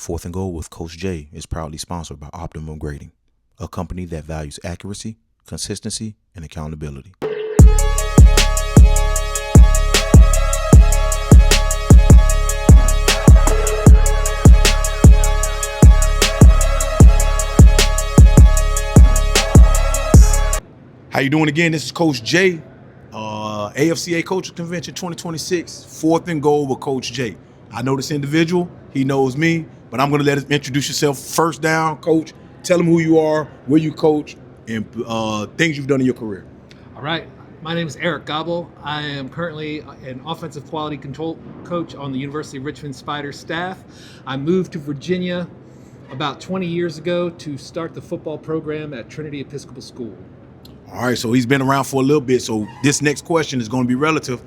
4th and Goal with Coach J is proudly sponsored by Optimum Grading, a company that values accuracy, consistency, and accountability. How you doing again? This is Coach J, AFCA Coaches Convention 2026, 4th and Goal with Coach J. I know this individual, he knows me, but I'm gonna let him introduce yourself. First down, Coach. Tell him who you are, where you coach, and things you've done in your career. All right, my name is Eric Gobble. I am currently an offensive quality control coach on the University of Richmond Spiders staff. I moved to Virginia about 20 years ago to start the football program at Trinity Episcopal School. All right, so he's been around for a little bit, so this next question is going to be relative,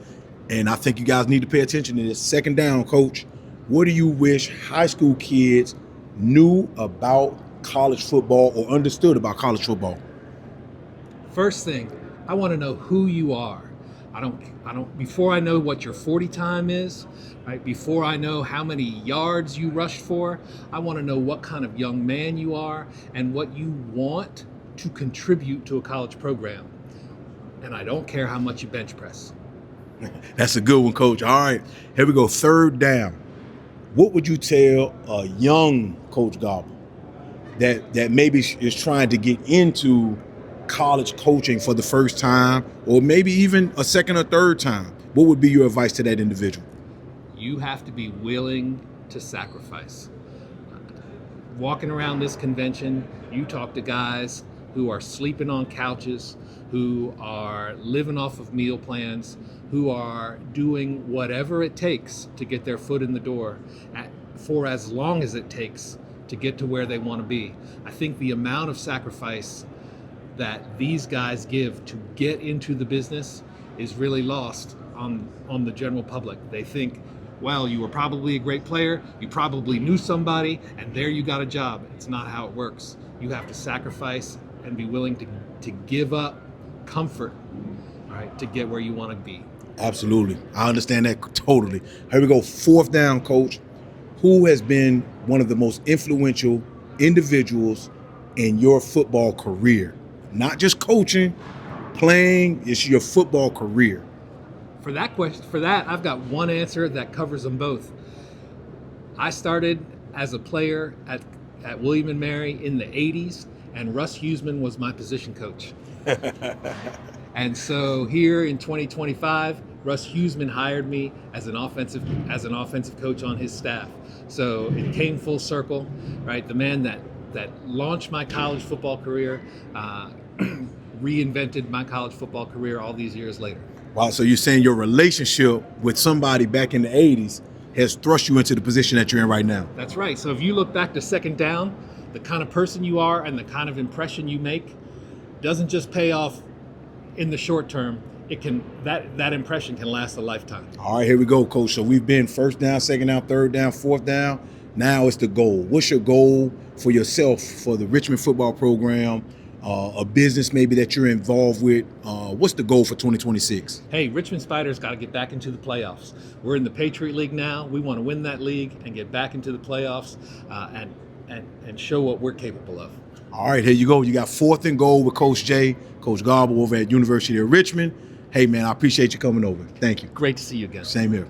and I think you guys need to pay attention to this. Second down, Coach. What do you wish high school kids knew about college football or understood about college football? First thing, I want to know who you are. Before I know what your 40 time is, right? Before I know how many yards you rushed for, I want to know what kind of young man you are and what you want to contribute to a college program. And I don't care how much you bench press. That's a good one, Coach. All right, here we go. Third down. What would you tell a young Coach Gobble that maybe is trying to get into college coaching for the first time, or maybe even a second or third time? What would be your advice to that individual? You have to be willing to sacrifice. Walking around this convention, you talk to guys who are sleeping on couches, who are living off of meal plans, who are doing whatever it takes to get their foot in the door for as long as it takes to get to where they want to be. I think the amount of sacrifice that these guys give to get into the business is really lost on the general public. They think, well, you were probably a great player, you probably knew somebody, and there you got a job. It's not how it works. You have to sacrifice and be willing to give up comfort, right, to get where you want to be. Absolutely. I understand that totally. Here we go. Fourth down, Coach. Who has been one of the most influential individuals in your football career? Not just coaching, playing, it's your football career. For that question, I've got one answer that covers them both. I started as a player at William & Mary in the 80s, and Russ Huesman was my position coach. And so here in 2025, Russ Huesman hired me as an offensive coach on his staff. So it came full circle, right? The man that launched my college football career, reinvented my college football career all these years later. Wow, so you're saying your relationship with somebody back in the 80s has thrust you into the position that you're in right now? That's right. So if you look back to second down, the kind of person you are and the kind of impression you make doesn't just pay off in the short term. It can that impression can last a lifetime. All right, here we go, Coach. So we've been first down, second down, third down, fourth down. Now it's the goal. What's your goal for yourself, for the Richmond football program, a business maybe that you're involved with? What's the goal for 2026? Hey, Richmond Spiders got to get back into the playoffs. We're in the Patriot League now. We want to win that league and get back into the playoffs and show what we're capable of. All right, here you go. You got 4th and Goal with Coach J, Coach Gobble over at University of Richmond. Hey, man, I appreciate you coming over. Thank you. Great to see you again. Same here.